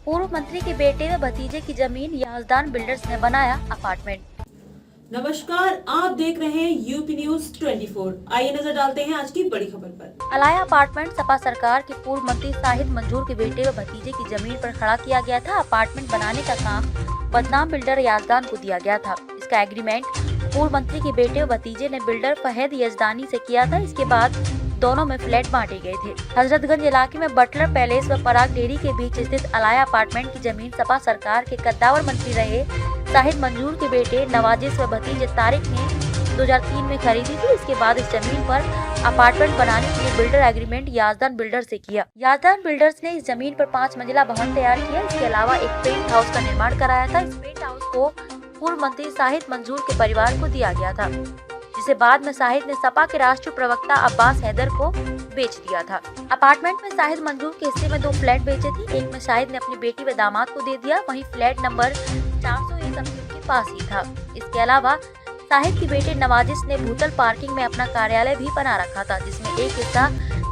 पूर्व मंत्री के बेटे व भतीजे की जमीन याजदान बिल्डर्स ने बनाया अपार्टमेंट। नमस्कार, आप देख रहे हैं यूपी न्यूज 24। आइए नजर डालते हैं आज की बड़ी खबर पर। अलाया अपार्टमेंट सपा सरकार के पूर्व मंत्री शाहिद मंजूर के बेटे व भतीजे की जमीन पर खड़ा किया गया था। अपार्टमेंट बनाने का काम बदनाम बिल्डर याजदान को दिया गया था। इसका एग्रीमेंट पूर्व मंत्री के बेटे व भतीजे ने बिल्डर फहद यजदानी से किया था। इसके बाद दोनों में फ्लैट बांटे गए थे। हजरतगंज इलाके में बटलर पैलेस व पराग डेयरी के बीच स्थित अलाया अपार्टमेंट की जमीन सपा सरकार के कद्दावर मंत्री रहे शाहिद मंजूर के बेटे नवाजिश व भतीजे तारिक ने 2003 में खरीदी थी। इसके बाद इस जमीन पर अपार्टमेंट बनाने के लिए बिल्डर एग्रीमेंट याजदान बिल्डर से किया। याजदान बिल्डर्स ने इस जमीन पर 5 मंजिला भवन तैयार किया। इसके अलावा एक पेंट हाउस का निर्माण कराया था। इस पेंट हाउस को पूर्व मंत्री शाहिद मंजूर के परिवार को दिया गया था, जिसे बाद में शाहिद ने सपा के राष्ट्रीय प्रवक्ता अब्बास हैदर को बेच दिया था। अपार्टमेंट में शाहिद मंजूर के हिस्से में 2 फ्लैट बेचे थे। एक में शाहिद ने अपनी बेटी व दामाद को दे दिया, वहीं फ्लैट नंबर 401 के पास ही था। इसके अलावा शाहिद के बेटे नवाजिश ने भूतल पार्किंग में अपना कार्यालय भी बना रखा था, जिसमें एक हिस्सा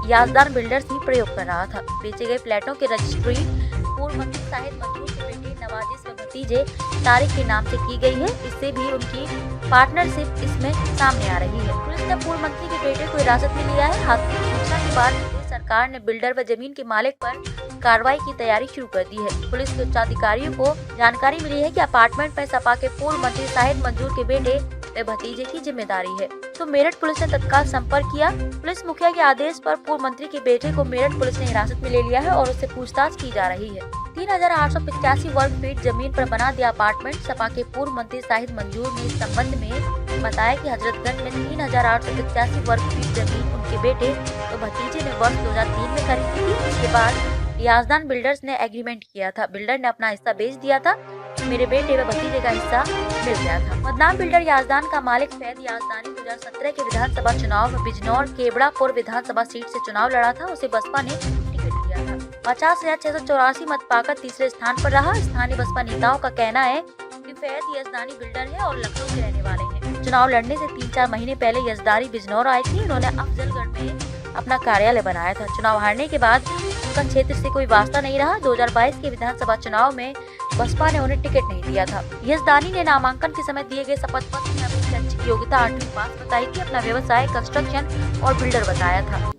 याजदान बिल्डर्स ही प्रयोग कर रहा था। बेचे गए फ्लैटों की रजिस्ट्री पूर्व मंत्री शाहिद मंजूर के बेटे नवाजिश व भतीजे तारिक के नाम से की गई है। इससे भी उनकी पार्टनरशिप इसमें सामने आ रही है। पुलिस ने पूर्व मंत्री के बेटे को हिरासत में लिया है। हादसे की सूचना के बाद सरकार ने बिल्डर व जमीन के मालिक पर कार्रवाई की तैयारी शुरू कर दी है। पुलिस के उच्चाधिकारियों को जानकारी मिली है कि अपार्टमेंट में सपा के पूर्व मंत्री शाहिद मंजूर के बेटे व भतीजे की जिम्मेदारी है, तो मेरठ पुलिस ने तत्काल संपर्क किया। पुलिस मुखिया के आदेश पर पूर्व मंत्री के बेटे को मेरठ पुलिस ने हिरासत में ले लिया है और उससे पूछताछ की जा रही है। 3885 वर्ग फीट जमीन पर बना दिया अपार्टमेंट। सपा के पूर्व मंत्री शाहिद मंजूर ने इस संबंध में बताया कि हजरतगंज में 3885 वर्ग फीट जमीन उनके बेटे तो भतीजे ने वर्ष 2003 में खरीदी थी। इसके बाद याजदान बिल्डर्स ने एग्रीमेंट किया था। बिल्डर ने अपना हिस्सा बेच दिया था, मेरे बेटे व भतीजे का हिस्सा मिल गया था। बदनाम बिल्डर याजदान का मालिक फैद याजदानी 2017 के विधानसभा चुनाव में बिजनौर केबड़ापुर विधानसभा सीट से चुनाव लड़ा था। उसे बसपा ने टिकट दिया था। 50,684 मत पाकर तीसरे स्थान पर रहा। स्थानीय बसपा नेताओं का कहना है कि फैद यजदानी बिल्डर है और लखनऊ के रहने वाले हैं। चुनाव लड़ने से 3-4 महीने पहले यजदानी बिजनौर आए थे। उन्होंने अफजलगढ़ में अपना कार्यालय बनाया था। चुनाव हारने के बाद उनका क्षेत्र से कोई वास्ता नहीं रहा। 2022 के विधानसभा चुनाव में बसपा ने उन्हें टिकट नहीं दिया था। यजदानी ने नामांकन के समय दिए गए शपथ पत्र में अपनी शैक्षिक योग्यता 8वीं पास बताई थी। अपना व्यवसाय कंस्ट्रक्शन और बिल्डर बताया था।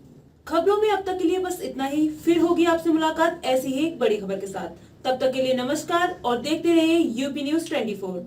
खबरों में अब तक के लिए बस इतना ही। फिर होगी आपसे मुलाकात ऐसी ही एक बड़ी खबर के साथ। तब तक के लिए नमस्कार और देखते रहिए यूपी न्यूज 24।